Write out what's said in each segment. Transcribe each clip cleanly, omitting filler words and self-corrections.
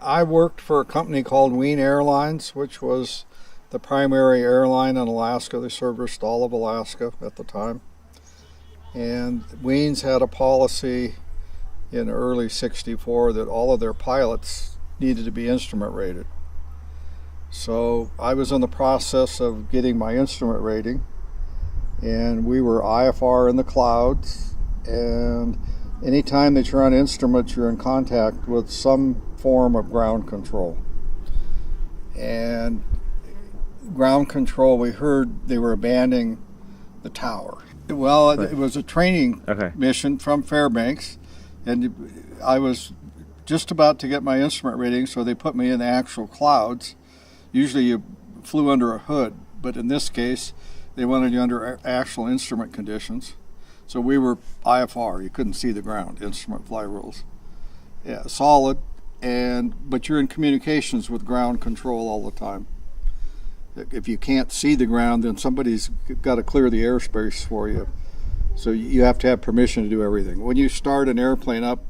I worked for a company called Wien Airlines, which was the primary airline in Alaska. They serviced all of Alaska at the time. And Wien's had a policy in early '64 that all of their pilots needed to be instrument rated. So I was in the process of getting my instrument rating, and we were IFR in the clouds, and anytime that you're on instruments, you're in contact with some form of ground control. And ground control, we heard they were abandoning the tower. Well, it was a training mission from Fairbanks, and I was just about to get my instrument rating, so they put me in the actual clouds. Usually you flew under a hood, but in this case, they wanted you under actual instrument conditions. So we were IFR, you couldn't see the ground, instrument fly rules. Yeah, solid, but you're in communications with ground control all the time. If you can't see the ground, then somebody's got to clear the airspace for you. So you have to have permission to do everything. When you start an airplane up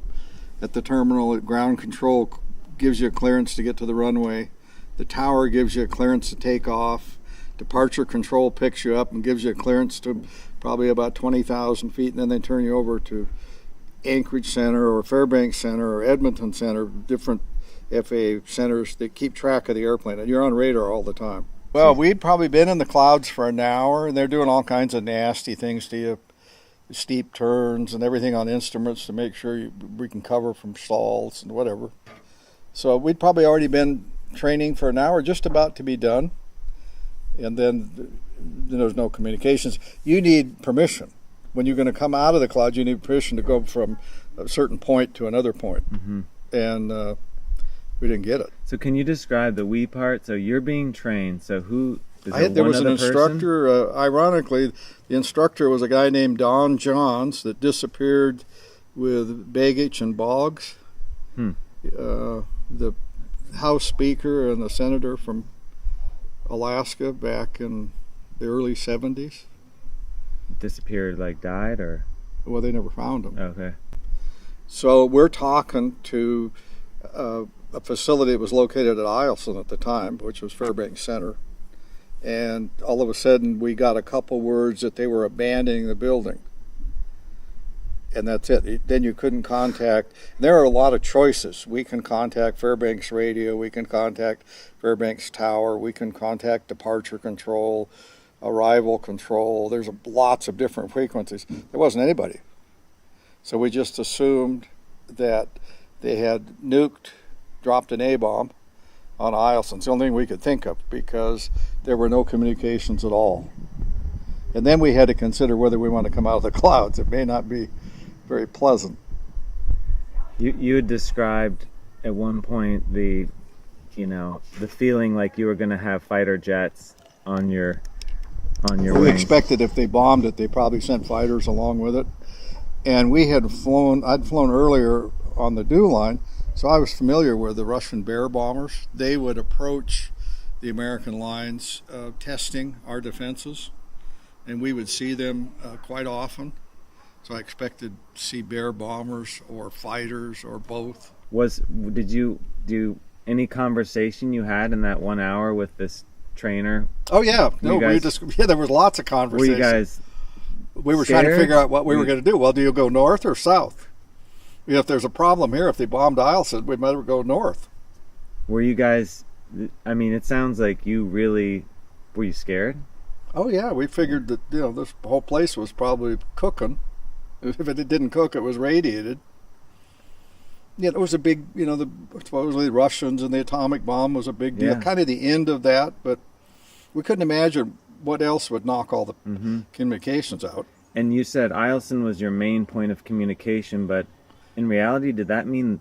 at the terminal, ground control gives you a clearance to get to the runway. The tower gives you a clearance to take off. Departure control picks you up and gives you a clearance to probably about 20,000 feet, and then they turn you over to Anchorage Center or Fairbanks Center or Edmonton Center, different FAA centers that keep track of the airplane, and you're on radar all the time. Well, we'd probably been in the clouds for an hour, and they're doing all kinds of nasty things to you, steep turns and everything on instruments to make sure we can cover from stalls and whatever. So we'd probably already been training for an hour, just about to be done, and then there's no communications. You need permission. When you're going to come out of the clouds, you need permission to go from a certain point to another point. Mm-hmm. And we didn't get it. So can you describe the we part? So you're being trained. So who is there was an instructor. Ironically, the instructor was a guy named Don Johns that disappeared with baggage and bogs. The House Speaker and the senator from Alaska back in the early 70s. Disappeared, like died, or? Well, they never found him. Okay. So we're talking to a facility that was located at Eielson at the time, which was Fairbanks Center. And all of a sudden we got a couple words that they were abandoning the building. And that's it. Then you couldn't contact. There are a lot of choices. We can contact Fairbanks Radio, we can contact Fairbanks Tower, we can contact departure control, arrival control. There's lots of different frequencies. There wasn't anybody. So we just assumed that they had dropped an A-bomb on Eielson. It's the only thing we could think of because there were no communications at all. And then we had to consider whether we want to come out of the clouds. It may not be very pleasant. You had described at one point the feeling like you were going to have fighter jets on your We wings. expected if they bombed it, they probably sent fighters along with it. And I'd flown earlier on the dew line, so I was familiar with the Russian Bear bombers. They would approach the American lines testing our defenses, and we would see them quite often. So I expected to see Bear bombers or fighters or both. Did you do any conversation you had in that 1 hour with this trainer? Oh yeah, there was lots of conversations. Were you guys? We were trying to figure out what we were going to do. Well, do you go north or south? If there's a problem here, if they bombed Eielson, we better go north. Were you guys? I mean, it sounds like you really were. You scared? Oh yeah, we figured that this whole place was probably cooking. If it didn't cook, it was radiated. Yeah, it was a big, supposedly the Russians and the atomic bomb was a big deal. Kind of the end of that, but we couldn't imagine what else would knock all the communications out. And you said Eielson was your main point of communication, but in reality, did that mean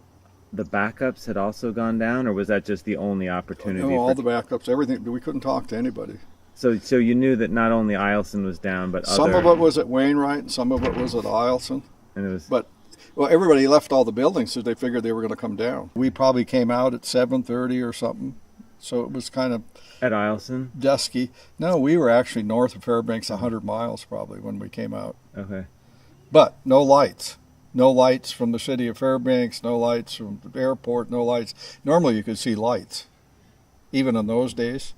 the backups had also gone down, or was that just the only opportunity? No, all the backups, everything. We couldn't talk to anybody. So you knew that not only Eielson was down, but some of it was at Wainwright, and some of it was at Eielson. And it was. Well, everybody left all the buildings, so they figured they were going to come down. We probably came out at 7:30 or something, so it was kind of at Eielson. Dusky. No, we were actually north of Fairbanks, 100 miles probably when we came out. Okay. But no lights. No lights from the city of Fairbanks, no lights from the airport, no lights. Normally you could see lights, even in those days,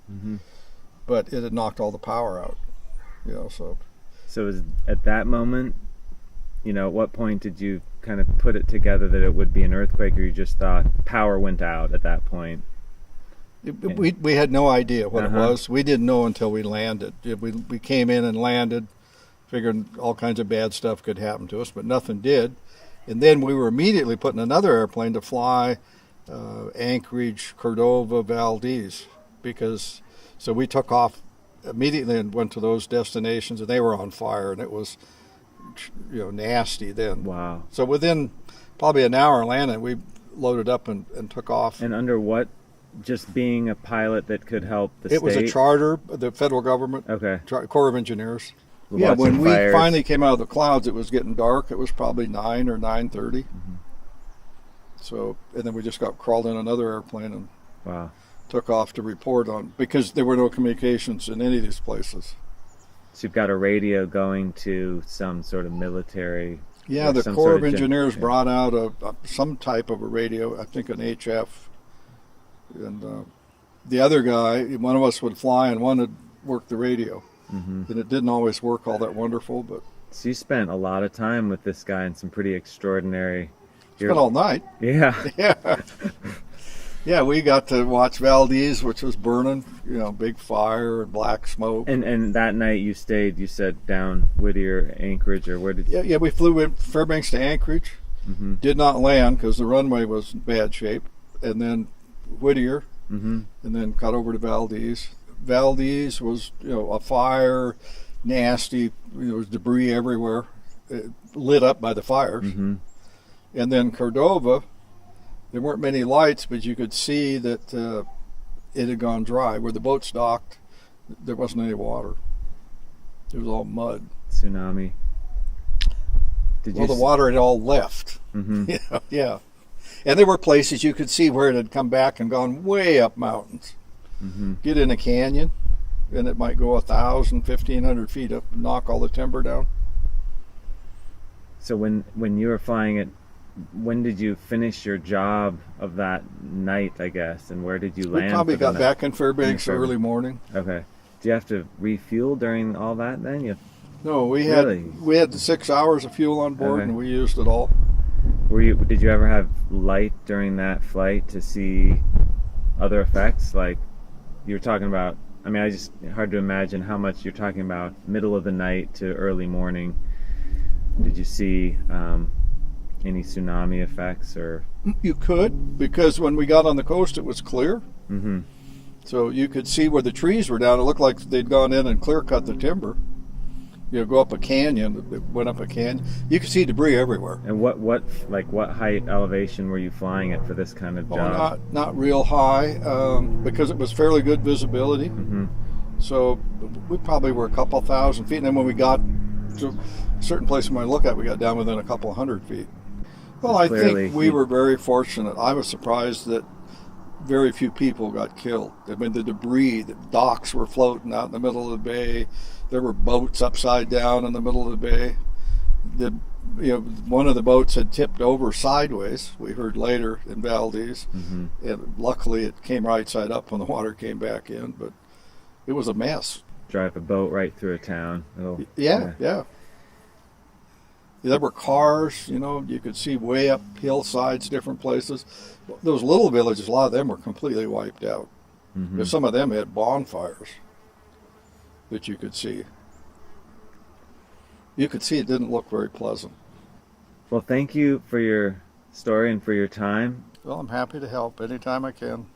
but it had knocked all the power out. So was at that moment, at what point did you kind of put it together that it would be an earthquake, or you just thought power went out at that point? We had no idea what it was. We didn't know until we landed. We came in and landed, figuring all kinds of bad stuff could happen to us, but nothing did. And then we were immediately put in another airplane to fly Anchorage, Cordova, Valdez, so we took off immediately and went to those destinations, and they were on fire, and it was nasty then. Wow. So within probably an hour of landing, we loaded up and took off. And under what? Just being a pilot that could help the state? It was a charter, the federal government, Corps of Engineers. Yeah, when we finally came out of the clouds, it was getting dark. It was probably 9 or 9:30. So, and then we just crawled in another airplane and took off to report on, because there were no communications in any of these places. So you've got a radio going to some sort of military. Yeah, the Corps of Engineers brought out some type of a radio, I think an HF. And the other guy, one of us would fly and one would work the radio. And it didn't always work all that wonderful. But so you spent a lot of time with this guy in some pretty extraordinary... Spent all night. Yeah. Yeah, we got to watch Valdez, which was burning, big fire and black smoke. And that night you stayed, you said, down Whittier, Anchorage, or where did you... Yeah, we flew in Fairbanks to Anchorage. Did not land because the runway was in bad shape. And then Whittier, and then cut over to Valdez. Valdez was, a fire, nasty, there was debris everywhere, lit up by the fires. And then Cordova, there weren't many lights, but you could see that it had gone dry. Where the boats docked, there wasn't any water. It was all mud. Tsunami. The water had all left. Yeah. And there were places you could see where it had come back and gone way up mountains. Get in a canyon, and it might go 1,000, 1,500 feet up and knock all the timber down. So when you were flying it, when did you finish your job of that night, I guess, and where did you land? We probably got back in Fairbanks early morning. Okay. Do you have to refuel during all that then? No, we had 6 hours of fuel on board, and we used it all. Did you ever have light during that flight to see other effects? Like you were talking about, hard to imagine how much you're talking about middle of the night to early morning. Did you see any tsunami effects? Or you could, because when we got on the coast it was clear. So you could see where the trees were down. It looked like they'd gone in and clear cut the timber. Go up a canyon. It went up a canyon. You could see debris everywhere. And what height elevation were you flying at for this kind of job? Not real high, because it was fairly good visibility. So we probably were a couple thousand feet. And then when we got to a certain place we might look at, we got down within a couple 100 feet. Well, I think we were very fortunate. I was surprised that very few people got killed. The debris, the docks were floating out in the middle of the bay. There were boats upside down in the middle of the bay. One of the boats had tipped over sideways, we heard later in Valdez. And luckily it came right side up when the water came back in, but it was a mess. Drive a boat right through a town. Yeah. There were cars, you could see way up hillsides, different places. Those little villages, a lot of them were completely wiped out. Some of them had bonfires that you could see. You could see it didn't look very pleasant. Well, thank you for your story and for your time. Well, I'm happy to help anytime I can.